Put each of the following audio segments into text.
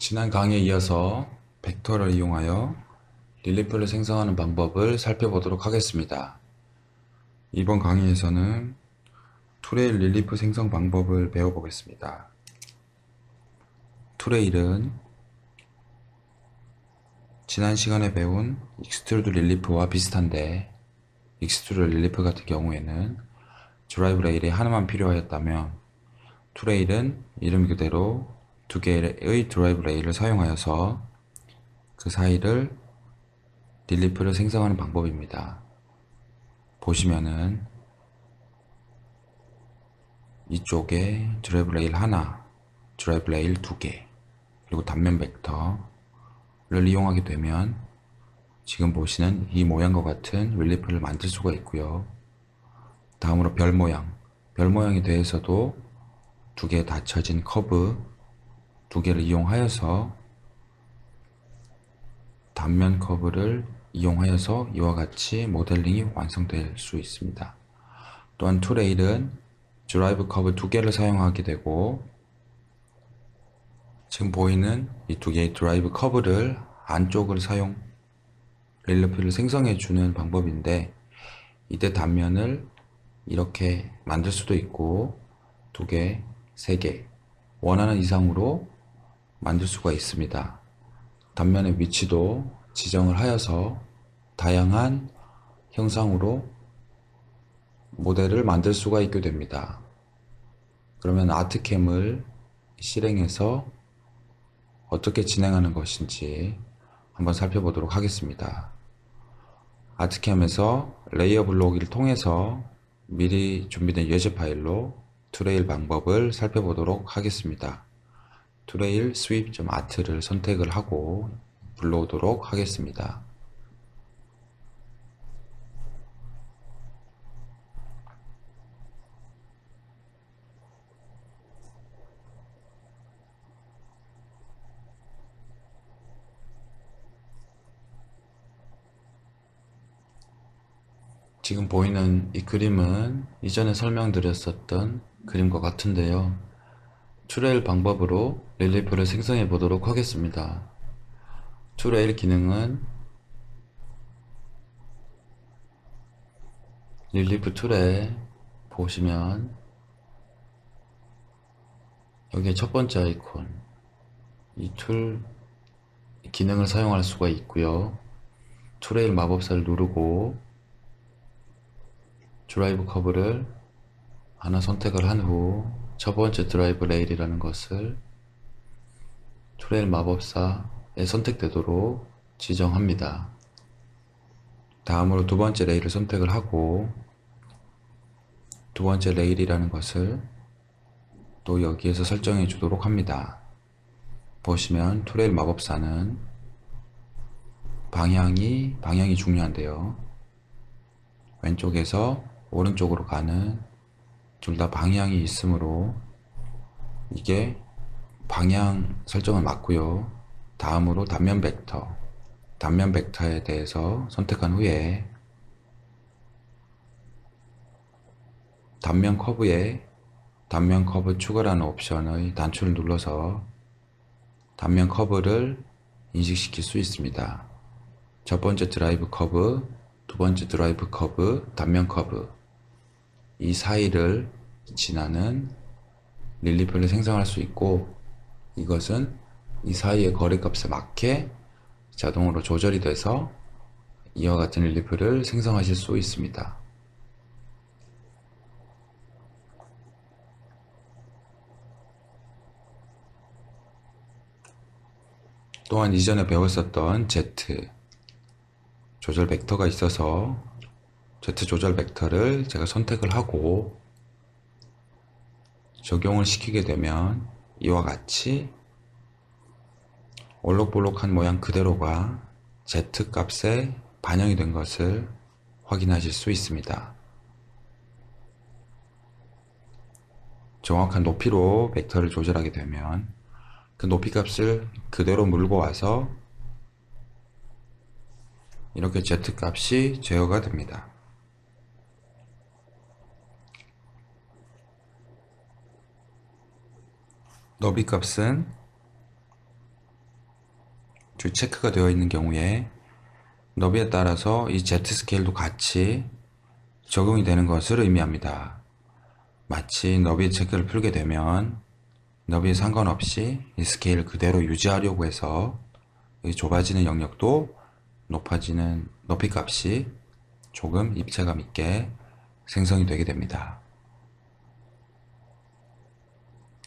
지난 강의에 이어서 벡터를 이용하여 릴리프를 생성하는 방법을 살펴보도록 하겠습니다. 이번 강의에서는 투레일 릴리프 생성 방법을 배워보겠습니다. 투레일은 지난 시간에 배운 익스트루드 릴리프와 비슷한데, 익스트루드 릴리프 같은 경우에는 드라이브 레일이 하나만 필요하였다면, 투레일은 이름 그대로 두 개의 드라이브 레일을 사용하여서 그 사이를 릴리프를 생성하는 방법입니다. 보시면은 이쪽에 드라이브 레일 하나, 드라이브 레일 두 개, 그리고 단면 벡터를 이용하게 되면 지금 보시는 이 모양과 같은 릴리프를 만들 수가 있고요. 다음으로 별 모양, 별 모양에 대해서도 두 개 닫혀진 커브 두 개를 이용하여서 단면 커브를 이용하여서 이와 같이 모델링이 완성될 수 있습니다. 또한 투레일은 드라이브 커브 두 개를 사용하게 되고, 지금 보이는 이 두 개의 드라이브 커브를 안쪽을 사용 릴리프를 생성해 주는 방법인데, 이때 단면을 이렇게 만들 수도 있고 두 개, 세 개 원하는 이상으로 만들 수가 있습니다. 단면의 위치도 지정을 하여서 다양한 형상으로 모델을 만들 수가 있게 됩니다. 그러면 아트캠을 실행해서 어떻게 진행하는 것인지 한번 살펴보도록 하겠습니다. 아트캠에서 레이어 블록을 통해서 미리 준비된 예제 파일로 투레일 방법을 살펴보도록 하겠습니다. 투레일 sweep.art를 선택을 하고 불러오도록 하겠습니다. 지금 보이는 이 그림은 이전에 설명드렸었던 그림과 같은데요. 투레일 방법으로 릴리프를 생성해 보도록 하겠습니다. 투레일 기능은 릴리프 툴에 보시면 여기에 첫 번째 아이콘, 이 툴 기능을 사용할 수가 있고요. 투레일 마법사를 누르고 드라이브 커브를 하나 선택을 한 후 첫 번째 드라이브 레일이라는 것을 투레일 마법사에 선택되도록 지정합니다. 다음으로 두 번째 레일을 선택을 하고 두 번째 레일이라는 것을 또 여기에서 설정해 주도록 합니다. 보시면 투레일 마법사는 방향이 중요한데요. 왼쪽에서 오른쪽으로 가는 둘 다 방향이 있으므로 이게 방향 설정을 맞고요. 다음으로 단면 벡터에 대해서 선택한 후에 단면 커브에 단면 커브 추가라는 옵션의 단추를 눌러서 단면 커브를 인식시킬 수 있습니다. 첫 번째 드라이브 커브, 두 번째 드라이브 커브, 단면 커브, 이 사이를 지나는 릴리프를 생성할 수 있고, 이것은 이 사이의 거리값에 맞게 자동으로 조절이 돼서 이와 같은 릴리프를 생성하실 수 있습니다. 또한 이전에 배웠었던 Z 조절 벡터가 있어서 Z 조절 벡터를 제가 선택을 하고 적용을 시키게 되면 이와 같이 올록볼록한 모양 그대로가 Z 값에 반영이 된 것을 확인하실 수 있습니다. 정확한 높이로 벡터를 조절하게 되면 그 높이 값을 그대로 물고 와서 이렇게 Z 값이 제어가 됩니다. 너비 값은 체크가 되어 있는 경우에 너비에 따라서 이 Z 스케일도 같이 적용이 되는 것을 의미합니다. 마치 너비 체크를 풀게 되면 너비에 상관없이 이 스케일 그대로 유지하려고 해서 좁아지는 영역도 높아지는 높이 값이 조금 입체감 있게 생성이 되게 됩니다.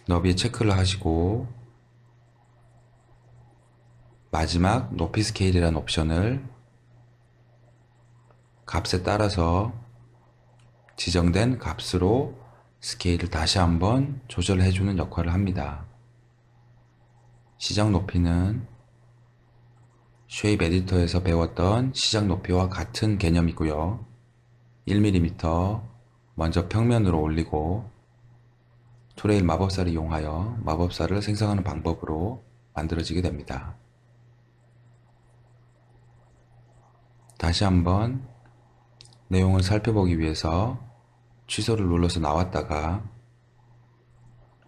너비 체크를 하시고 마지막 높이 스케일이라는 옵션을 값에 따라서 지정된 값으로 스케일을 다시 한번 조절해주는 역할을 합니다. 시작 높이는 쉐입 에디터에서 배웠던 시작 높이와 같은 개념이고요. 1mm 먼저 평면으로 올리고 투레일 마법사를 이용하여 마법사를 생성하는 방법으로 만들어지게 됩니다. 다시 한번 내용을 살펴보기 위해서 취소를 눌러서 나왔다가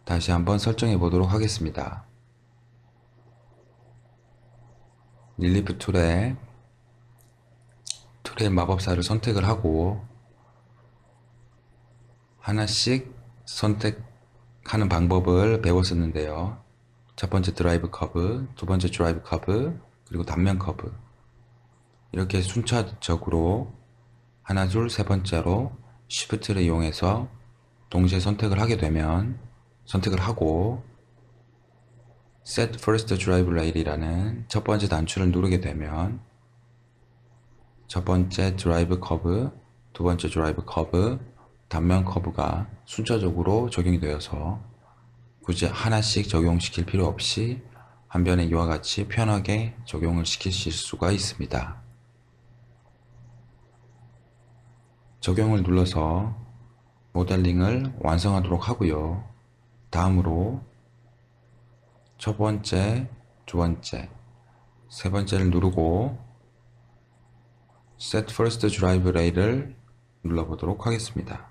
다시 한번 설정해 보도록 하겠습니다. 릴리프 툴에 투레일 마법사를 선택을 하고 하나씩 선택하는 방법을 배웠었는데요. 첫 번째 드라이브 커브, 두 번째 드라이브 커브, 그리고 단면 커브 이렇게 순차적으로 하나 둘 세 번째로 Shift를 이용해서 동시에 선택을 하게 되면 선택을 하고 Set First Drive Rail이라는 첫 번째 단추를 누르게 되면 첫 번째 드라이브 커브, 두 번째 드라이브 커브, 단면 커브가 순차적으로 적용이 되어서 굳이 하나씩 적용시킬 필요 없이 한 변에 이와 같이 편하게 적용을 시키실 수가 있습니다. 적용을 눌러서 모델링을 완성하도록 하고요. 다음으로 첫 번째, 두 번째, 세 번째를 누르고 Set First Drive Rail을 눌러보도록 하겠습니다.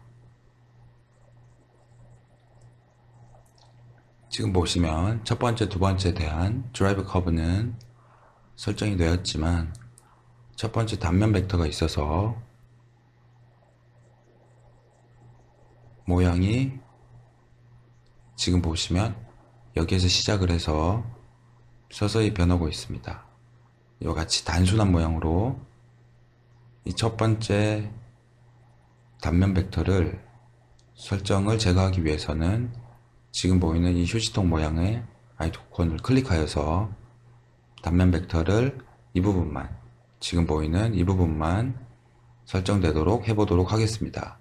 지금 보시면 첫 번째, 두 번째에 대한 드라이브 커브는 설정이 되었지만 첫 번째 단면 벡터가 있어서 모양이 지금 보시면 여기에서 시작을 해서 서서히 변하고 있습니다. 이와 같이 단순한 모양으로 이 첫 번째 단면 벡터를 설정을 제거하기 위해서는 지금 보이는 이 휴지통 모양의 아이콘을 클릭하여서 단면 벡터를 이 부분만, 지금 보이는 이 부분만 설정되도록 해보도록 하겠습니다.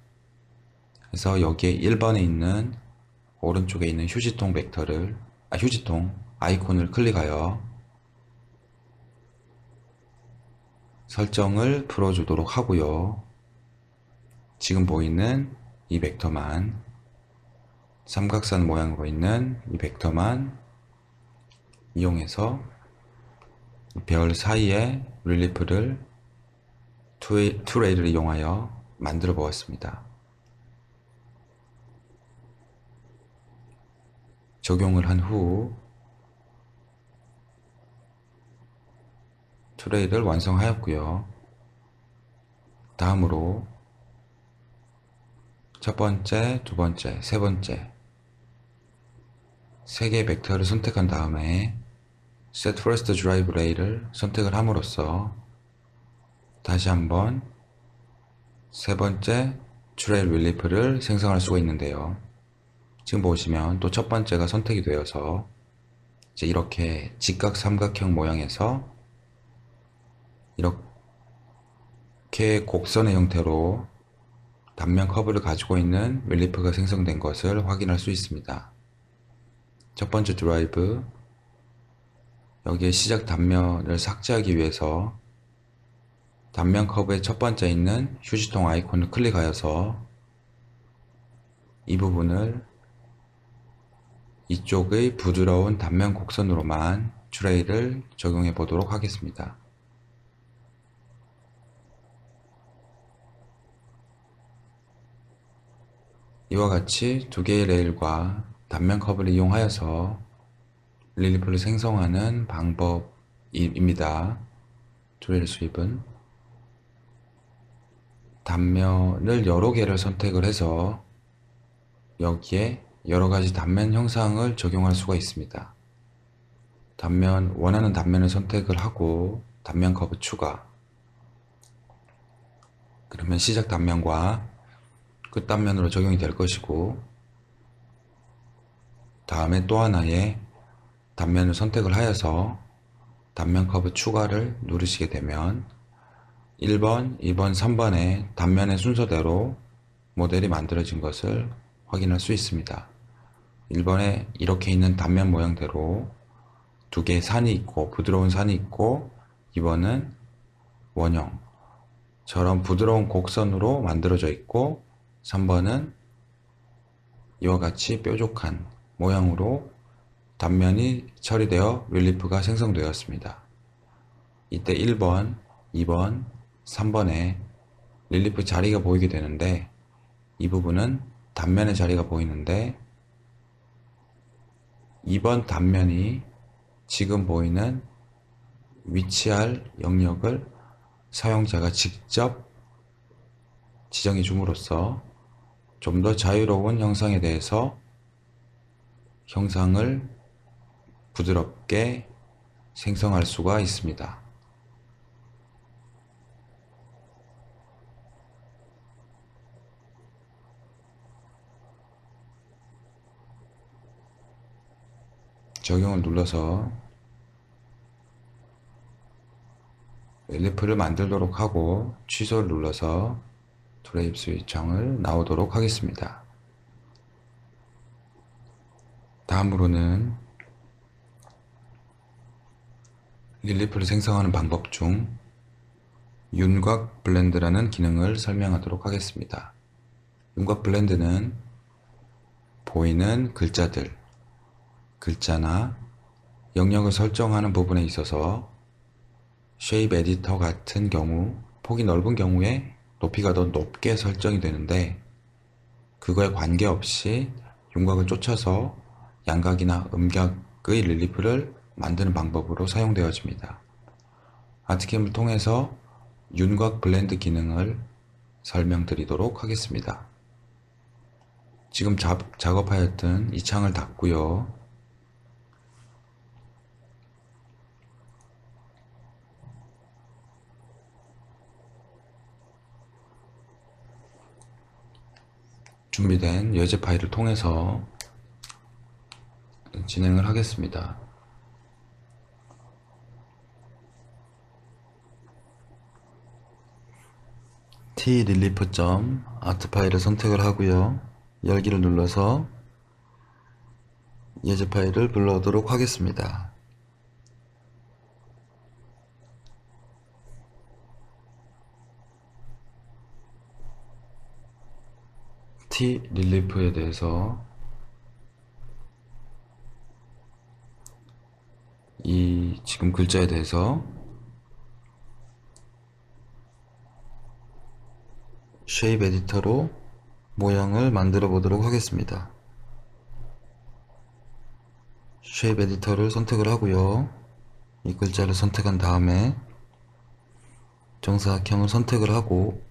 그래서 여기에 1번에 있는 오른쪽에 있는 휴지통 휴지통 아이콘을 클릭하여 설정을 풀어주도록 하고요. 지금 보이는 이 벡터만, 삼각선 모양으로 있는 이 벡터만 이용해서 별 사이에 릴리프를 투레일을 이용하여 만들어 보았습니다. 적용을 한 후 투레일을 완성하였고요. 다음으로 첫 번째, 두 번째, 세 번째 세 개의 벡터를 선택한 다음에 Set First Drive Rail을 선택을 함으로써 다시 한번 세 번째 트레일 릴리프를 생성할 수가 있는데요. 지금 보시면 또 첫 번째가 선택이 되어서 이제 이렇게 직각 삼각형 모양에서 이렇게 곡선의 형태로 단면 커브를 가지고 있는 릴리프가 생성된 것을 확인할 수 있습니다. 첫 번째 드라이브, 여기에 시작 단면을 삭제하기 위해서 단면 커브의 첫 번째에 있는 휴지통 아이콘을 클릭하여서 이 부분을 이쪽의 부드러운 단면 곡선으로만 트레이를 적용해 보도록 하겠습니다. 이와 같이 두 개의 레일과 단면 커브를 이용하여서 릴리프를 생성하는 방법 입니다. 튜레일 수입은 단면을 여러 개를 선택을 해서 여기에 여러 가지 단면 형상을 적용할 수가 있습니다. 원하는 단면을 선택을 하고 단면 커브 추가. 그러면 시작 단면과 끝 단면으로 적용이 될 것이고, 다음에 또 하나의 단면을 선택을 하여서 단면 커브 추가를 누르시게 되면 1번, 2번, 3번의 단면의 순서대로 모델이 만들어진 것을 확인할 수 있습니다. 1번에 이렇게 있는 단면 모양대로 두 개의 산이 있고 부드러운 산이 있고, 2번은 원형처럼 부드러운 곡선으로 만들어져 있고, 3번은 이와 같이 뾰족한 모양으로 단면이 처리되어 릴리프가 생성되었습니다. 이때 1번, 2번, 3번에 릴리프 자리가 보이게 되는데, 이 부분은 단면의 자리가 보이는데 2번 단면이 지금 보이는 위치할 영역을 사용자가 직접 지정해 줌으로써 좀 더 자유로운 형상에 대해서 형상을 부드럽게 생성할 수가 있습니다. 적용을 눌러서 릴리프를 만들도록 하고 취소를 눌러서 드라이브 스위치창을 나오도록 하겠습니다. 다음으로는 릴리프를 생성하는 방법 중 윤곽 블렌드라는 기능을 설명하도록 하겠습니다. 윤곽 블렌드는 보이는 글자나 영역을 설정하는 부분에 있어서 쉐입 에디터 같은 경우 폭이 넓은 경우에 높이가 더 높게 설정이 되는데, 그거에 관계없이 윤곽을 쫓아서 양각이나 음각의 릴리프를 만드는 방법으로 사용되어집니다. 아트캠을 통해서 윤곽 블렌드 기능을 설명드리도록 하겠습니다. 지금 작업하였던 이 창을 닫고요. 준비된 예제 파일을 통해서 진행을 하겠습니다. tRelief.art 파일을 선택을 하고요. 열기를 눌러서 예제 파일을 불러오도록 하겠습니다. tRelief에 대해서 이 지금 글자에 대해서 쉐입 에디터로 모양을 만들어 보도록 하겠습니다. 쉐입 에디터를 선택을 하고요. 이 글자를 선택한 다음에 정사각형을 선택을 하고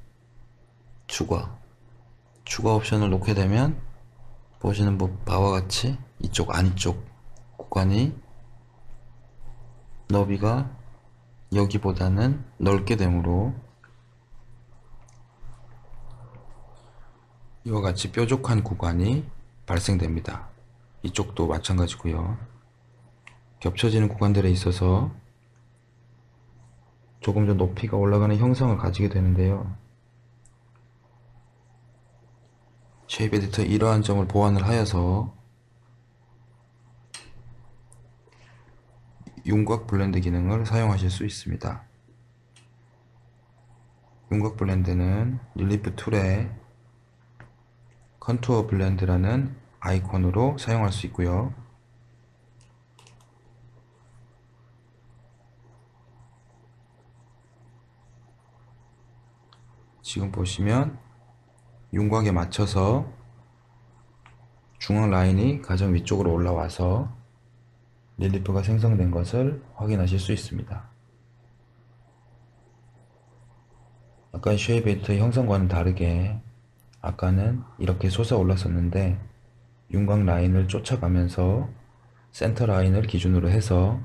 추가 옵션을 놓게 되면 보시는 바와 같이 이쪽 안쪽 구간이 너비가 여기보다는 넓게 되므로 이와 같이 뾰족한 구간이 발생됩니다. 이쪽도 마찬가지고요. 겹쳐지는 구간들에 있어서 조금 더 높이가 올라가는 형상을 가지게 되는데요. 쉐입 에디터 이러한 점을 보완을 하여서 윤곽 블렌드 기능을 사용하실 수 있습니다. 윤곽 블렌드는 릴리프 툴에 컨투어 블렌드라는 아이콘으로 사용할 수 있고요. 지금 보시면 윤곽에 맞춰서 중앙 라인이 가장 위쪽으로 올라와서 릴리프가 생성된 것을 확인하실 수 있습니다. 아까 쉐입 에디터의 형성과는 다르게 아까는 이렇게 솟아올랐었는데 윤곽 라인을 쫓아가면서 센터 라인을 기준으로 해서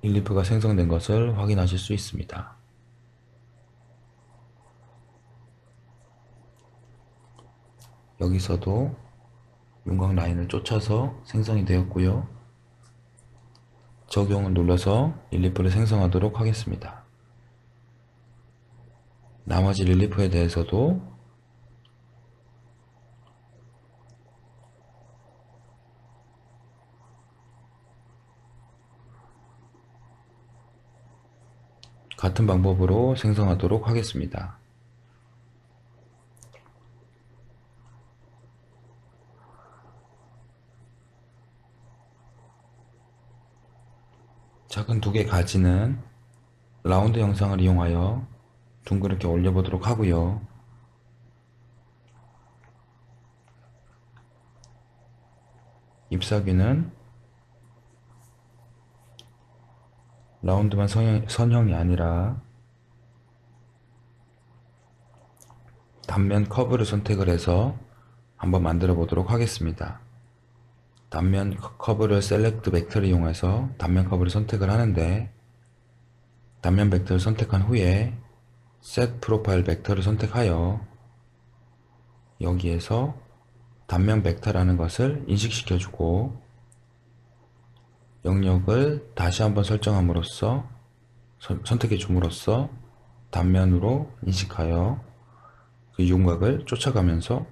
릴리프가 생성된 것을 확인하실 수 있습니다. 여기서도 윤곽 라인을 쫓아서 생성이 되었고요. 적용을 눌러서 릴리프를 생성하도록 하겠습니다. 나머지 릴리프에 대해서도 같은 방법으로 생성하도록 하겠습니다. 작은 두 개 가지는 라운드 형상을 이용하여 둥그렇게 올려보도록 하고요. 잎사귀는 라운드만 선형이 아니라 단면 커브를 선택을 해서 한번 만들어 보도록 하겠습니다. 단면 커브를 셀렉트 벡터를 이용해서 단면 커브를 선택을 하는데 단면 벡터를 선택한 후에 셋 프로파일 벡터를 선택하여 여기에서 단면 벡터라는 것을 인식시켜주고 영역을 다시 한번 설정함으로써 선택해 줌으로써 단면으로 인식하여 그 윤곽을 쫓아가면서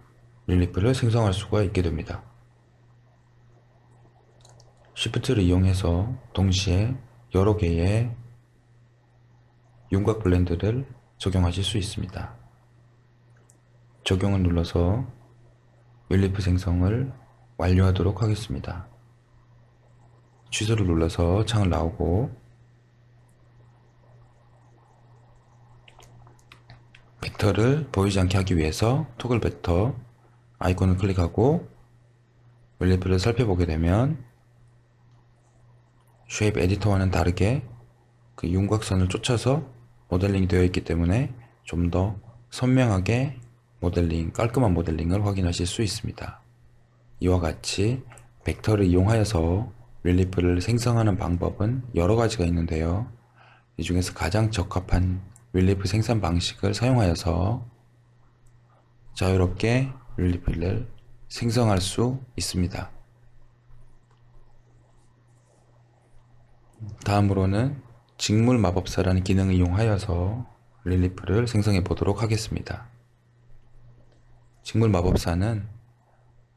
릴리프를 생성할 수가 있게 됩니다. Shift를 이용해서 동시에 여러 개의 윤곽 블렌드를 적용하실 수 있습니다. 적용을 눌러서 릴리프 생성을 완료하도록 하겠습니다. 취소를 눌러서 창을 나오고 벡터를 보이지 않게 하기 위해서 토글 벡터 아이콘을 클릭하고 릴리프를 살펴보게 되면 쉐입 에디터와는 다르게 그 윤곽선을 쫓아서 모델링이 되어 있기 때문에 좀 더 선명하게 깔끔한 모델링을 확인하실 수 있습니다. 이와 같이 벡터를 이용하여서 릴리프를 생성하는 방법은 여러 가지가 있는데요. 이 중에서 가장 적합한 릴리프 생산 방식을 사용하여서 자유롭게 릴리프를 생성할 수 있습니다. 다음으로는 직물 마법사라는 기능을 이용하여서 릴리프를 생성해 보도록 하겠습니다. 직물 마법사는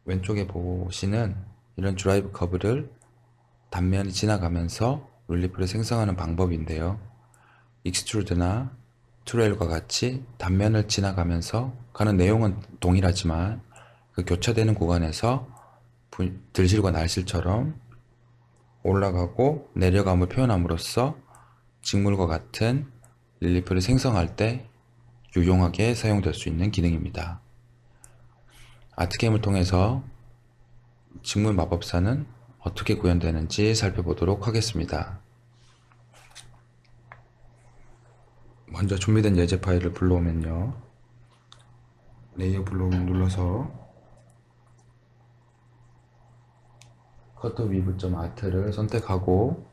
왼쪽에 보시는 이런 드라이브 커브를 단면이 지나가면서 릴리프를 생성하는 방법인데요. 익스트루드나 트레일과 같이 단면을 지나가면서 가는 내용은 동일하지만 그 교차되는 구간에서 들실과 날실처럼 올라가고 내려감을 표현함으로써 직물과 같은 릴리프를 생성할 때 유용하게 사용될 수 있는 기능입니다. 아트캠을 통해서 직물 마법사는 어떻게 구현되는지 살펴보도록 하겠습니다. 먼저 준비된 예제 파일을 불러오면요. 레이어 블록을 눌러서 커터 위브.art를 선택하고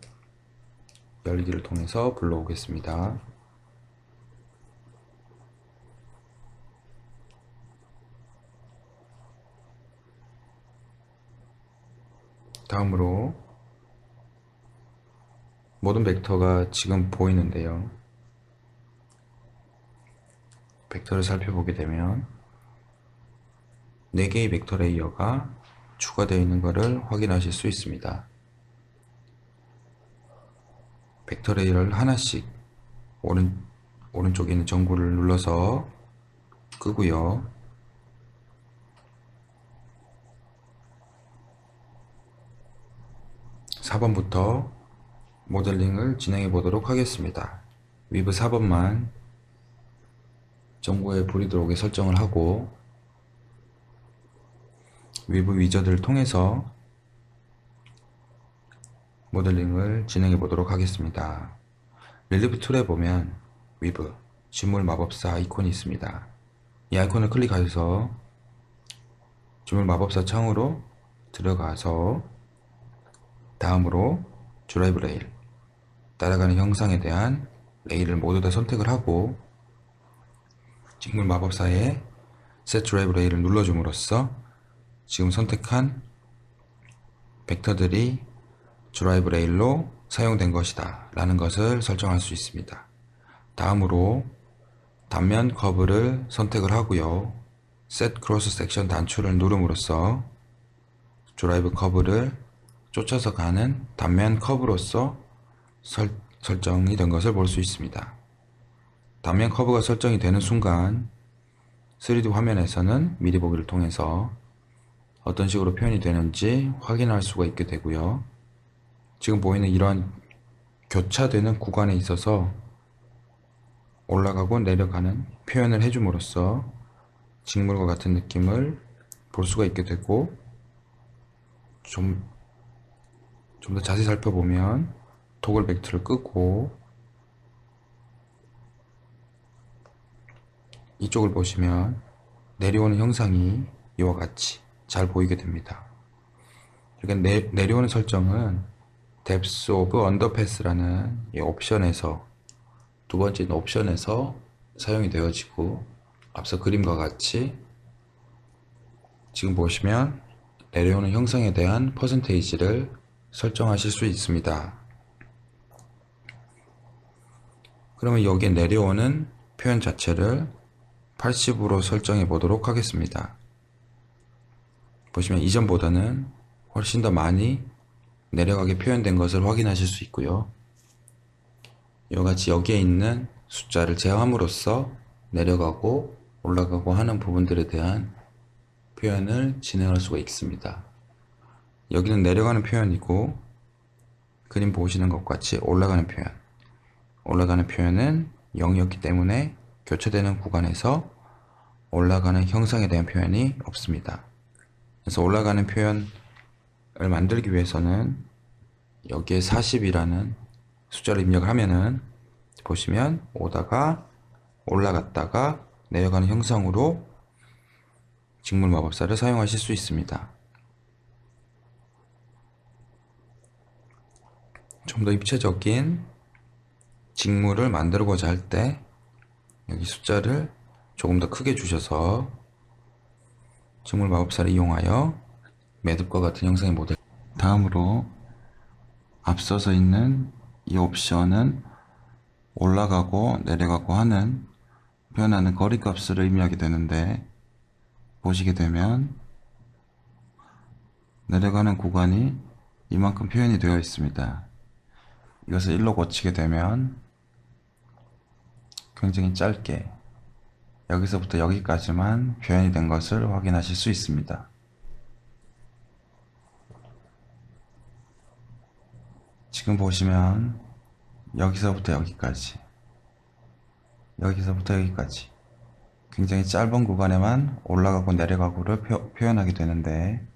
열기를 통해서 불러오겠습니다. 다음으로 모든 벡터가 지금 보이는데요. 벡터를 살펴보게 되면 4개의 벡터 레이어가 추가되어 있는 것을 확인하실 수 있습니다. 벡터 레이어를 하나씩 오른쪽에 있는 전구를 눌러서 끄고요. (4번부터) 모델링을 진행해 보도록 하겠습니다. 위브 4번만 전구에 불이 들어오게 설정을 하고 위브 위저드를 통해서 모델링을 진행해 보도록 하겠습니다. 릴리프 툴에 보면 위브, 지물 마법사 아이콘이 있습니다. 이 아이콘을 클릭하여서 지물 마법사 창으로 들어가서 다음으로 드라이브 레일, 따라가는 형상에 대한 레일을 모두 다 선택을 하고 직물 마법사의 Set Drive 레일을 눌러줌으로써 지금 선택한 벡터들이 드라이브 레일로 사용된 것이다 라는 것을 설정할 수 있습니다. 다음으로 단면 커브를 선택을 하고요. Set Cross Section 단추를 누름으로써 드라이브 커브를 쫓아서 가는 단면 커브로서 설정이 된 것을 볼 수 있습니다. 단면 커브가 설정이 되는 순간 3D 화면에서는 미리 보기를 통해서 어떤 식으로 표현이 되는지 확인할 수가 있게 되고요. 지금 보이는 이러한 교차되는 구간에 있어서 올라가고 내려가는 표현을 해줌으로써 직물과 같은 느낌을 볼 수가 있게 되고, 좀 더 자세히 살펴보면 토글 벡터를 끄고 이쪽을 보시면 내려오는 형상이 이와 같이 잘 보이게 됩니다. 이렇게 내려오는 설정은 Depth of Underpass라는 이 옵션에서, 두 번째 옵션에서 사용이 되어지고, 앞서 그림과 같이 지금 보시면 내려오는 형상에 대한 퍼센테이지를 설정하실 수 있습니다. 그러면 여기에 내려오는 표현 자체를 80으로 설정해 보도록 하겠습니다. 보시면 이전보다는 훨씬 더 많이 내려가게 표현된 것을 확인하실 수 있고요. 이와 같이 여기에 있는 숫자를 제어함으로써 내려가고 올라가고 하는 부분들에 대한 표현을 진행할 수가 있습니다. 여기는 내려가는 표현이고, 그림 보시는 것과 같이 올라가는 표현은 0이었기 때문에 교차되는 구간에서 올라가는 형상에 대한 표현이 없습니다. 그래서 올라가는 표현을 만들기 위해서는 여기에 40이라는 숫자를 입력을 하면은 보시면 오다가 올라갔다가 내려가는 형상으로 직물 마법사를 사용하실 수 있습니다. 좀 더 입체적인 직물을 만들고자 할 때 여기 숫자를 조금 더 크게 주셔서 직물 마법사를 이용하여 매듭과 같은 형상의 모델, 다음으로 앞서서 있는 이 옵션은 올라가고 내려가고 하는 표현하는 거리값을 의미하게 되는데, 보시게 되면 내려가는 구간이 이만큼 표현이 되어 있습니다. 이것을 1로 고치게 되면 굉장히 짧게 여기서부터 여기까지만 표현이 된 것을 확인하실 수 있습니다. 지금 보시면 여기서부터 여기까지 굉장히 짧은 구간에만 올라가고 내려가고를 표현하게 되는데,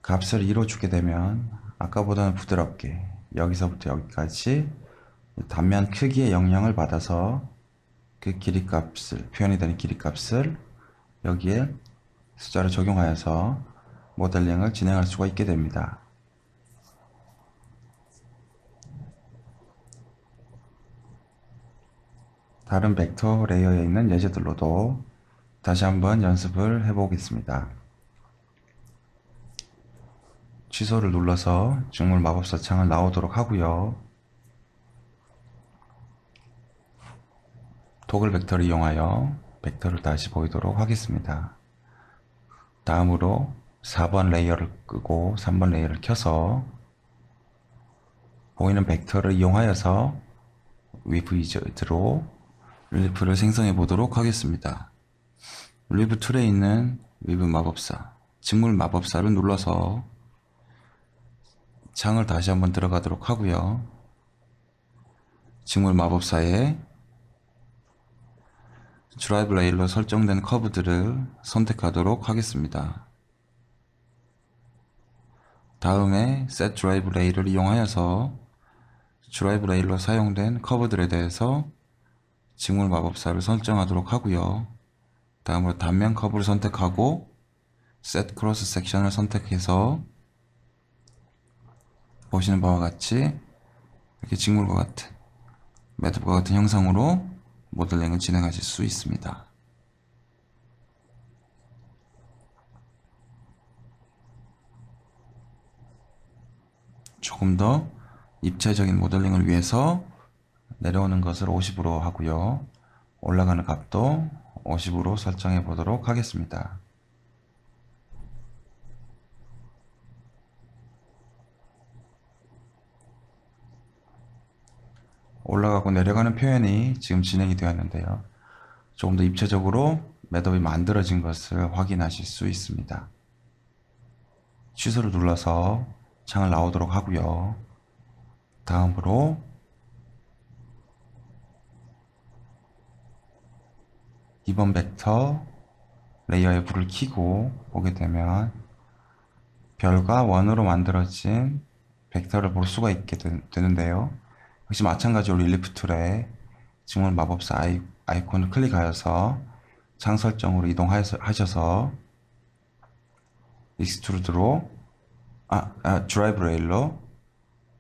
값을 2로 주게 되면 아까보다는 부드럽게 여기서부터 여기까지 단면 크기의 영향을 받아서 그 길이값을, 표현이 되는 길이값을 여기에 숫자를 적용하여서 모델링을 진행할 수가 있게 됩니다. 다른 벡터 레이어에 있는 예제들로도 다시 한번 연습을 해보겠습니다. 취소를 눌러서 직물 마법사 창을 나오도록 하고요. 토글 벡터를 이용하여 벡터를 다시 보이도록 하겠습니다. 다음으로 4번 레이어를 끄고 3번 레이어를 켜서 보이는 벡터를 이용하여서 위브 위저드로 릴리프를 생성해 보도록 하겠습니다. 릴리프 툴에 있는 위브 마법사, 직물 마법사를 눌러서 창을 다시 한번 들어가도록 하고요. 직물 마법사에 드라이브 레일로 설정된 커브들을 선택하도록 하겠습니다. 다음에 Set Drive Rail을 이용하여서 드라이브 레일로 사용된 커브들에 대해서 직물 마법사를 설정하도록 하고요. 다음으로 단면 커브를 선택하고 Set Cross Section을 선택해서 보시는 바와 같이 이렇게 직물과 같은 매듭과 같은 형상으로 모델링을 진행하실 수 있습니다. 조금 더 입체적인 모델링을 위해서 내려오는 것을 50으로 하고요. 올라가는 값도 50으로 설정해 보도록 하겠습니다. 올라가고 내려가는 표현이 지금 진행이 되었는데요. 조금 더 입체적으로 매듭이 만들어진 것을 확인하실 수 있습니다. 취소를 눌러서 창을 나오도록 하고요. 다음으로 2번 벡터 레이어에 불을 켜고 보게 되면 별과 원으로 만들어진 벡터를 볼 수가 있게 되는데요. 역시 마찬가지로 릴리프 툴에 직물 마법사 아이콘을 클릭하여서 창 설정으로 이동하셔서 익스트루드로 드라이브 레일로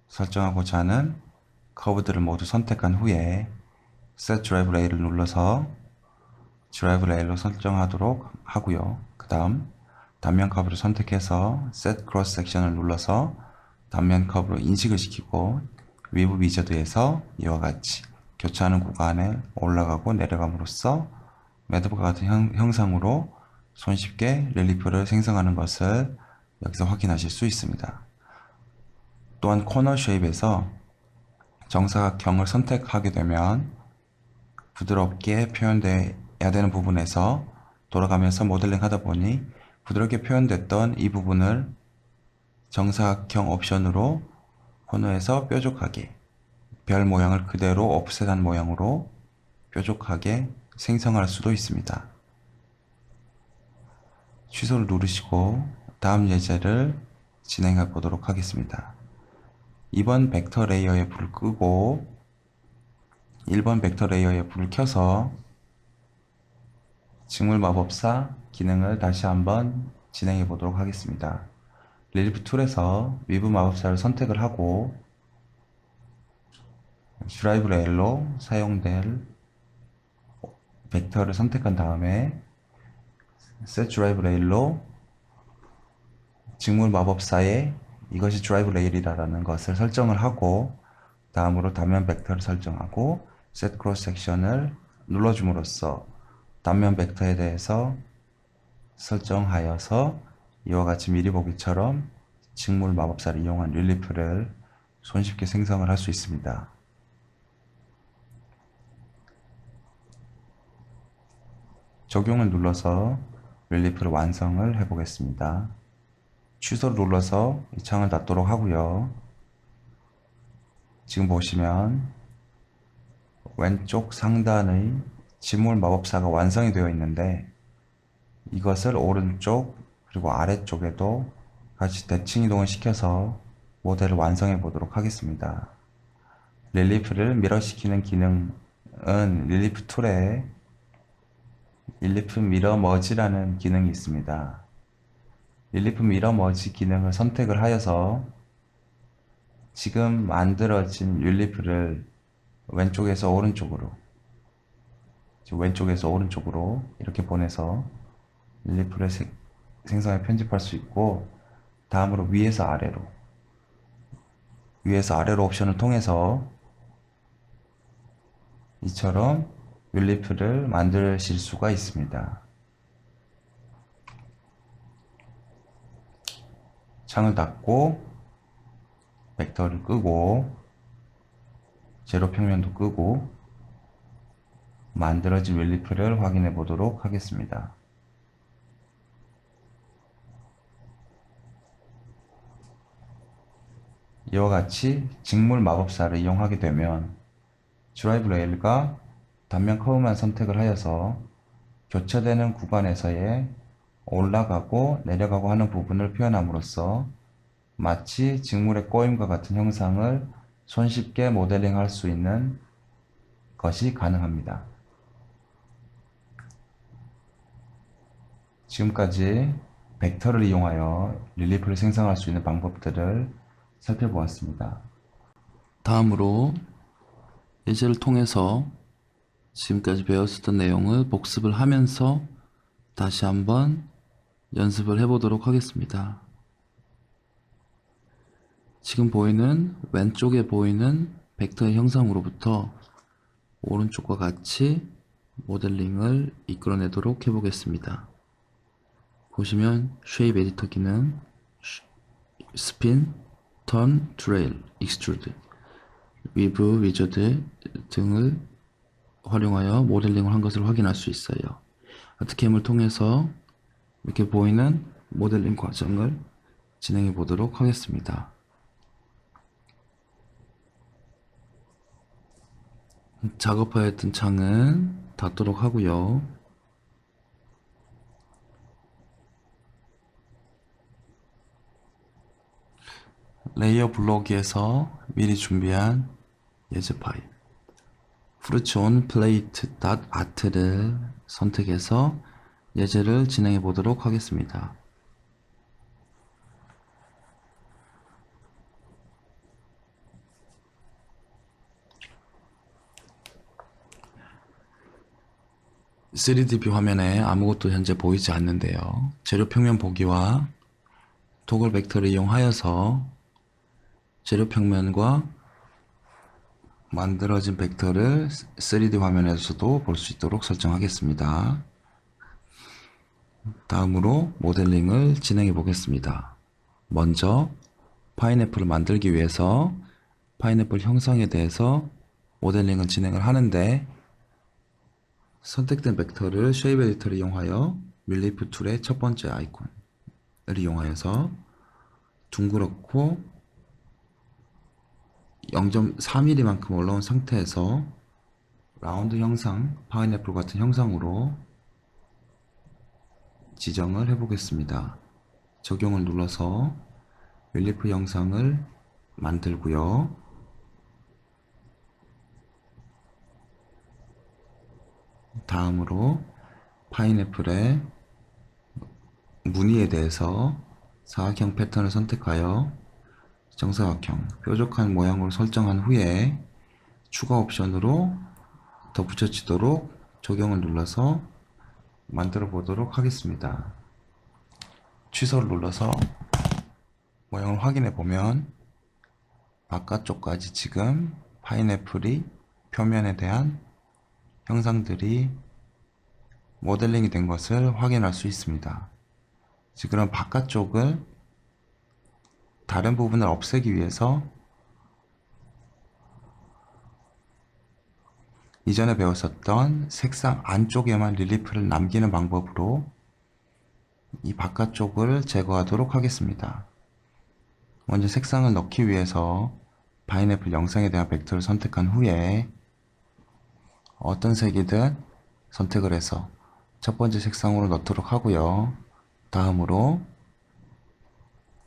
설정하고자 하는 커브들을 모두 선택한 후에 Set Drive Rail을 눌러서 드라이브 레일로 설정하도록 하고요. 그 다음 단면 커브를 선택해서 Set Cross Section을 눌러서 단면 커브로 인식을 시키고 위브 위저드에서 이와 같이 교차하는 구간에 올라가고 내려감으로써 매듭과 같은 형상으로 손쉽게 릴리프를 생성하는 것을 여기서 확인하실 수 있습니다. 또한 코너 쉐입에서 정사각형을 선택하게 되면 부드럽게 표현돼야 되는 부분에서 돌아가면서 모델링 하다 보니 부드럽게 표현됐던 이 부분을 정사각형 옵션으로 코너에서 뾰족하게 별 모양을 그대로 옵셋한 모양으로 뾰족하게 생성할 수도 있습니다. 취소를 누르시고 다음 예제를 진행해 보도록 하겠습니다. 2번 벡터 레이어에 불을 끄고 1번 벡터 레이어에 불을 켜서 직물 마법사 기능을 다시 한번 진행해 보도록 하겠습니다. 릴리프 툴에서 위브 마법사를 선택을 하고 드라이브 레일로 사용될 벡터를 선택한 다음에 Set Drive Rail로 직물 마법사에 이것이 드라이브 레일이라는 것을 설정을 하고 다음으로 단면 벡터를 설정하고 Set Cross Section을 눌러줌으로써 단면 벡터에 대해서 설정하여서 이와 같이 미리 보기처럼 직물 마법사를 이용한 릴리프를 손쉽게 생성을 할 수 있습니다. 적용을 눌러서 릴리프를 완성을 해 보겠습니다. 취소를 눌러서 이 창을 닫도록 하고요. 지금 보시면 왼쪽 상단의 직물 마법사가 완성이 되어 있는데 이것을 오른쪽 그리고 아래쪽에도 같이 대칭 이동을 시켜서 모델을 완성해 보도록 하겠습니다. 릴리프를 미러시키는 기능은 릴리프 툴에 릴리프 미러 머지라는 기능이 있습니다. 릴리프 미러 머지 기능을 선택을 하여서 지금 만들어진 릴리프를 왼쪽에서 오른쪽으로 이렇게 보내서 릴리프를 생성해 편집할 수 있고 다음으로 위에서 아래로 옵션을 통해서 이처럼 릴리프를 만드실 수가 있습니다. 창을 닫고 벡터를 끄고 제로 평면도 끄고 만들어진 릴리프를 확인해 보도록 하겠습니다. 이와 같이 직물 마법사를 이용하게 되면 드라이브 레일과 단면 커브만 선택을 하여서 교차되는 구간에서의 올라가고 내려가고 하는 부분을 표현함으로써 마치 직물의 꼬임과 같은 형상을 손쉽게 모델링할 수 있는 것이 가능합니다. 지금까지 벡터를 이용하여 릴리프를 생성할 수 있는 방법들을 살펴보았습니다. 다음으로 예제를 통해서 지금까지 배웠었던 내용을 복습을 하면서 다시 한번 연습을 해보도록 하겠습니다. 지금 보이는 왼쪽에 보이는 벡터의 형상으로부터 오른쪽과 같이 모델링을 이끌어내도록 해보겠습니다. 보시면 쉐입 에디터 기능, 스핀, 턴, 트레일, 익스트루드, 위브, 위저드 등을 활용하여 모델링을 한 것을 확인할 수 있어요. 아트캠을 통해서 이렇게 보이는 모델링 과정을 진행해 보도록 하겠습니다. 작업하였던 창은 닫도록 하고요. 레이어 블록에서 미리 준비한 예제 파일 프루츠온 플레이트 아트를 선택해서 예제를 진행해 보도록 하겠습니다. (3D) 뷰 화면에 아무것도 현재 보이지 않는데요. 재료 평면 보기와 토글 벡터를 이용하여서 재료 평면과 만들어진 벡터를 3D 화면에서도 볼 수 있도록 설정하겠습니다. 다음으로 모델링을 진행해 보겠습니다. 먼저 파인애플을 만들기 위해서 파인애플 형상에 대해서 모델링을 진행을 하는데, 선택된 벡터를 쉐입 에디터를 이용하여 릴리프 툴의 첫 번째 아이콘을 이용하여서 둥그렇고 0.4mm만큼 올라온 상태에서 라운드 형상, 파인애플 같은 형상으로 지정을 해보겠습니다. 적용을 눌러서 릴리프 영상을 만들고요. 다음으로 파인애플의 무늬에 대해서 사각형 패턴을 선택하여 정사각형, 뾰족한 모양으로 설정한 후에 추가 옵션으로 덧붙여지도록 적용을 눌러서 만들어 보도록 하겠습니다. 취소를 눌러서 모양을 확인해 보면 바깥쪽까지 지금 파인애플이 표면에 대한 형상들이 모델링이 된 것을 확인할 수 있습니다. 지금 바깥쪽을 다른 부분을 없애기 위해서 이전에 배웠었던 색상 안쪽에만 릴리프를 남기는 방법으로 이 바깥쪽을 제거하도록 하겠습니다. 먼저 색상을 넣기 위해서 파인애플 영상에 대한 벡터를 선택한 후에 어떤 색이든 선택을 해서 첫 번째 색상으로 넣도록 하고요. 다음으로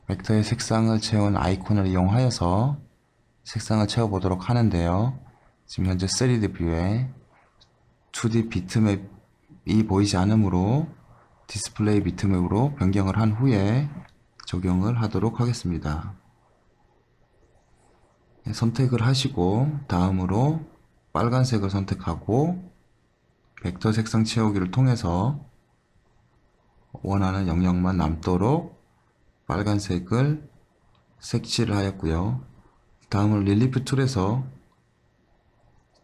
벡터의 색상을 채운 아이콘을 이용하여서 색상을 채워보도록 하는데요. 지금 현재 3D 뷰에 2D 비트맵이 보이지 않으므로 디스플레이 비트맵으로 변경을 한 후에 적용을 하도록 하겠습니다. 선택을 하시고 다음으로 빨간색을 선택하고 벡터 색상 채우기를 통해서 원하는 영역만 남도록 빨간색을 색칠을 하였고요. 다음은 릴리프 툴에서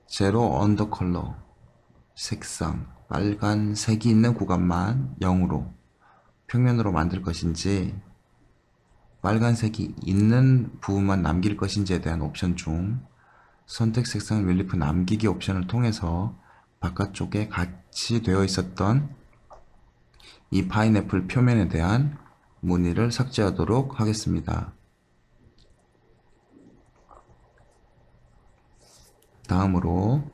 제로 언더컬러 색상 빨간색이 있는 구간만 0으로 평면으로 만들 것인지 빨간색이 있는 부분만 남길 것인지에 대한 옵션 중 선택 색상 릴리프 남기기 옵션을 통해서 바깥쪽에 같이 되어 있었던 이 파인애플 표면에 대한 무늬를 삭제하도록 하겠습니다. 다음으로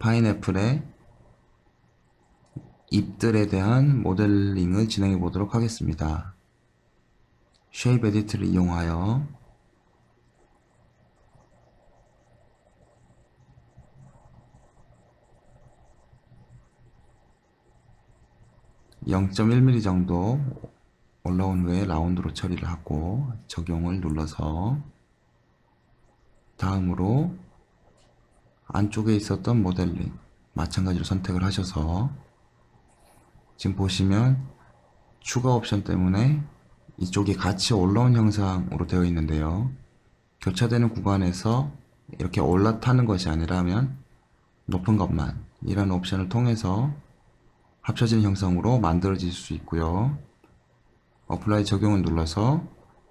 파인애플의 잎들에 대한 모델링을 진행해 보도록 하겠습니다. 쉐입 에디트를 이용하여 0.1mm 정도 올라온 후에 라운드로 처리를 하고 적용을 눌러서 다음으로 안쪽에 있었던 모델링 마찬가지로 선택을 하셔서 지금 보시면 추가 옵션 때문에 이쪽이 같이 올라온 형상으로 되어 있는데요. 교차되는 구간에서 이렇게 올라타는 것이 아니라면 높은 것만 이런 옵션을 통해서 합쳐진 형상으로 만들어질 수 있고요. 어플라이 적용을 눌러서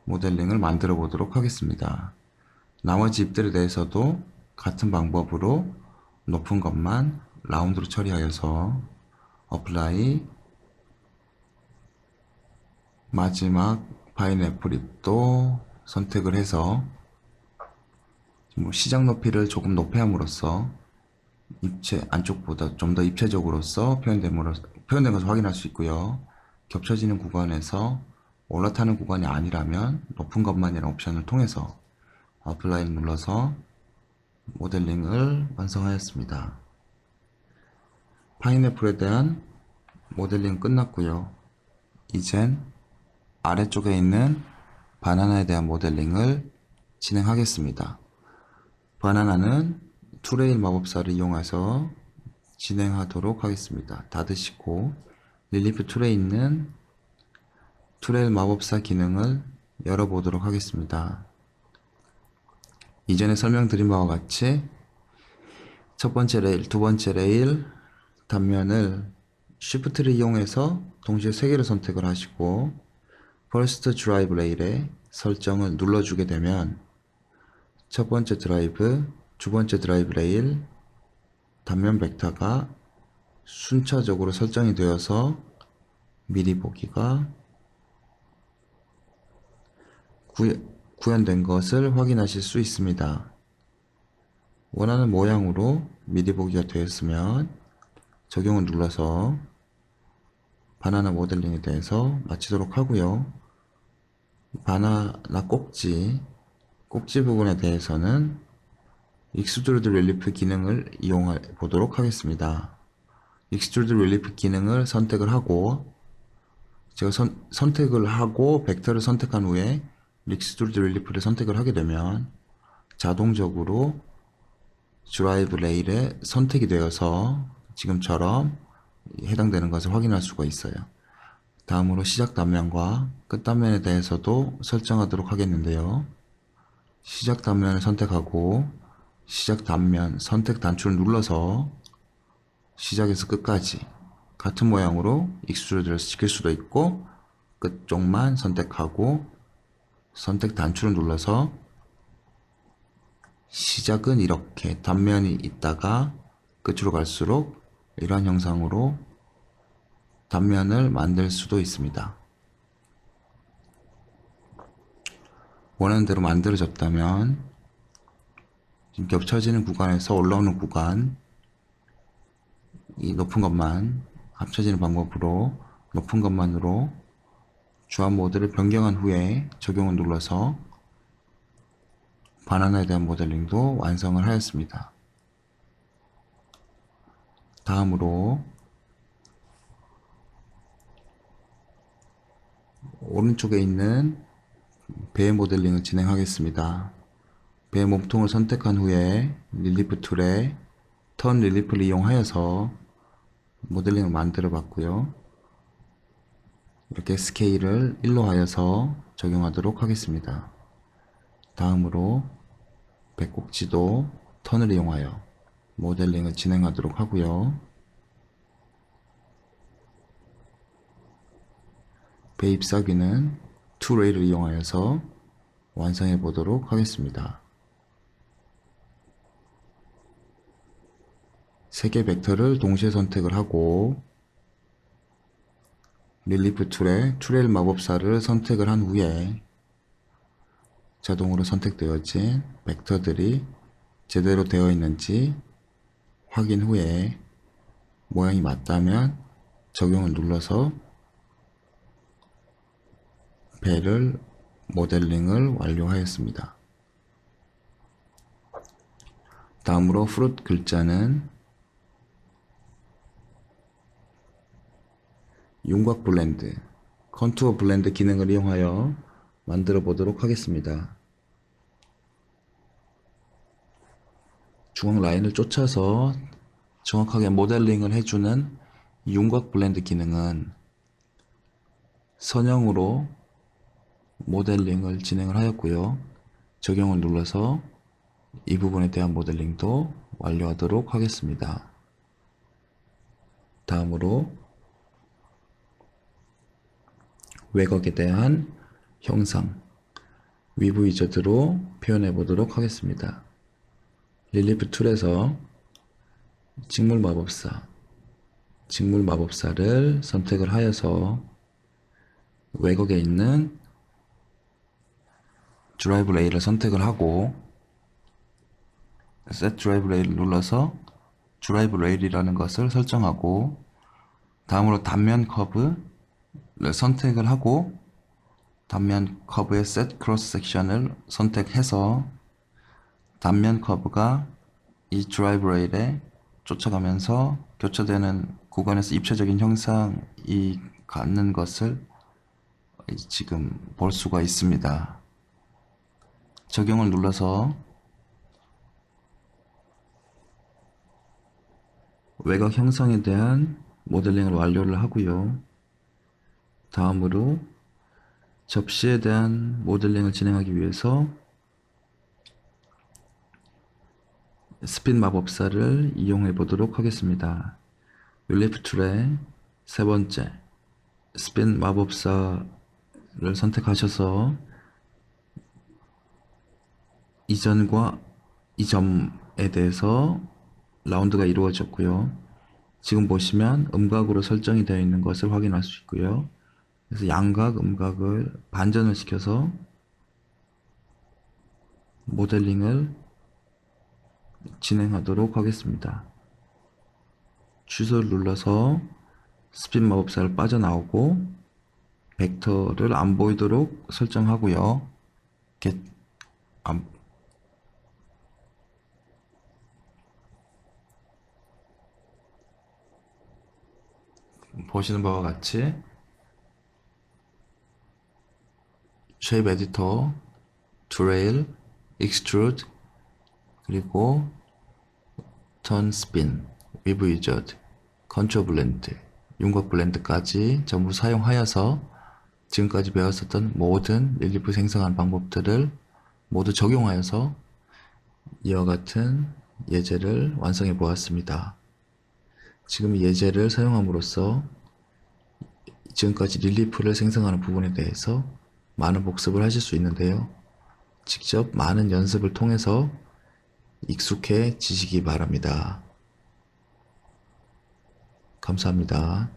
모델링을 만들어 보도록 하겠습니다. 나머지 잎들에 대해서도 같은 방법으로 높은 것만 라운드로 처리하여서 어플라이 마지막 파인애플 잎도 선택을 해서 시작 높이를 조금 높여함으로써 입체 안쪽보다 좀 더 입체적으로서 표현된 것을 확인할 수 있고요. 겹쳐지는 구간에서 올라타는 구간이 아니라면 높은 것만이라는 옵션을 통해서 어플라이를 눌러서 모델링을 완성하였습니다. 파인애플에 대한 모델링 끝났고요. 이젠 아래쪽에 있는 바나나에 대한 모델링을 진행하겠습니다. 바나나는 투레일 마법사를 이용해서 진행하도록 하겠습니다. 닫으시고 릴리프 툴에 있는 투레일 마법사 기능을 열어보도록 하겠습니다. 이전에 설명드린 바와 같이 첫 번째 레일, 두 번째 레일 단면을 Shift를 이용해서 동시에 3개를 선택을 하시고 First Drive 레일의 설정을 눌러주게 되면 첫 번째 드라이브, 두 번째 드라이브 레일 단면 벡터가 순차적으로 설정이 되어서 미리 보기가 구현된 것을 확인하실 수 있습니다. 원하는 모양으로 미리 보기가 되었으면 적용을 눌러서 바나나 모델링에 대해서 마치도록 하고요. 바나나 꼭지 부분에 대해서는 익스트루드 릴리프 기능을 이용해 보도록 하겠습니다. 익스트루드 릴리프 기능을 선택을 하고 제가 선택을 하고 벡터를 선택한 후에 익스트루드 릴리프를 선택을 하게 되면 자동적으로 드라이브 레일에 선택이 되어서 지금처럼 해당되는 것을 확인할 수가 있어요. 다음으로 시작 단면과 끝 단면에 대해서도 설정하도록 하겠는데요. 시작 단면을 선택하고 시작 단면 선택 단추를 눌러서 시작에서 끝까지 같은 모양으로 익스트루드를 시킬 수도 있고 끝쪽만 선택하고 선택 단추를 눌러서 시작은 이렇게 단면이 있다가 끝으로 갈수록 이러한 형상으로 단면을 만들 수도 있습니다. 원하는 대로 만들어졌다면 지금 겹쳐지는 구간에서 올라오는 구간 이 높은 것만 합쳐지는 방법으로 높은 것만으로 주합 모드를 변경한 후에 적용을 눌러서 바나나에 대한 모델링도 완성을 하였습니다. 다음으로 오른쪽에 있는 배 모델링을 진행하겠습니다. 배 몸통을 선택한 후에 릴리프 툴에 턴 릴리프를 이용하여서 모델링을 만들어 봤고요. 이렇게 스케일을 1로 하여서 적용하도록 하겠습니다. 다음으로 배꼭지도 턴을 이용하여 모델링을 진행하도록 하고요. 배 잎사귀는 투레일을 이용하여서 완성해 보도록 하겠습니다. 3개 벡터를 동시에 선택을 하고 릴리프 툴에 투레일 마법사를 선택을 한 후에 자동으로 선택되어진 벡터들이 제대로 되어 있는지 확인 후에 모양이 맞다면 적용을 눌러서 배를 모델링을 완료하였습니다. 다음으로 프루트 글자는 윤곽 블렌드, 컨투어 블렌드 기능을 이용하여 만들어 보도록 하겠습니다. 중앙 라인을 쫓아서 정확하게 모델링을 해주는 윤곽 블렌드 기능은 선형으로 모델링을 진행을 하였고요. 적용을 눌러서 이 부분에 대한 모델링도 완료하도록 하겠습니다. 다음으로 외곽에 대한 형상, 위브 위저드로 표현해 보도록 하겠습니다. 릴리프 툴에서 직물 마법사를 선택을 하여서 외곽에 있는 드라이브 레일을 선택을 하고 Set 드라이브 레일을 눌러서 드라이브 레일이라는 것을 설정하고 다음으로 단면 커브를 선택을 하고 단면 커브의 Set 크로스 섹션을 선택해서 단면 커브가 이 드라이브 레일에 쫓아가면서 교차되는 구간에서 입체적인 형상이 갖는 것을 지금 볼 수가 있습니다. 적용을 눌러서 외곽 형상에 대한 모델링을 완료를 하고요. 다음으로 접시에 대한 모델링을 진행하기 위해서 스핀 마법사를 이용해 보도록 하겠습니다. 릴리프 툴의 세 번째 스핀 마법사를 선택하셔서 이전과 이 점에 대해서 라운드가 이루어졌고요. 지금 보시면 음각으로 설정이 되어 있는 것을 확인할 수 있고요. 그래서 양각, 음각을 반전을 시켜서 모델링을 진행하도록 하겠습니다. 취소를 눌러서 스핀 마법사를 빠져나오고 벡터를 안 보이도록 설정하고요. 보시는 바와 같이 쉐입 에디터, 드레일, 익스트루드, 그리고 턴 스핀, 위브 위저드, 컨투어 블렌드, 윤곽 블렌드까지 전부 사용하여서 지금까지 배웠었던 모든 릴리프 생성하는 방법들을 모두 적용하여서 이와 같은 예제를 완성해 보았습니다. 지금 이 예제를 사용함으로써 지금까지 릴리프를 생성하는 부분에 대해서 많은 복습을 하실 수 있는데요. 직접 많은 연습을 통해서 익숙해지시기 바랍니다. 감사합니다.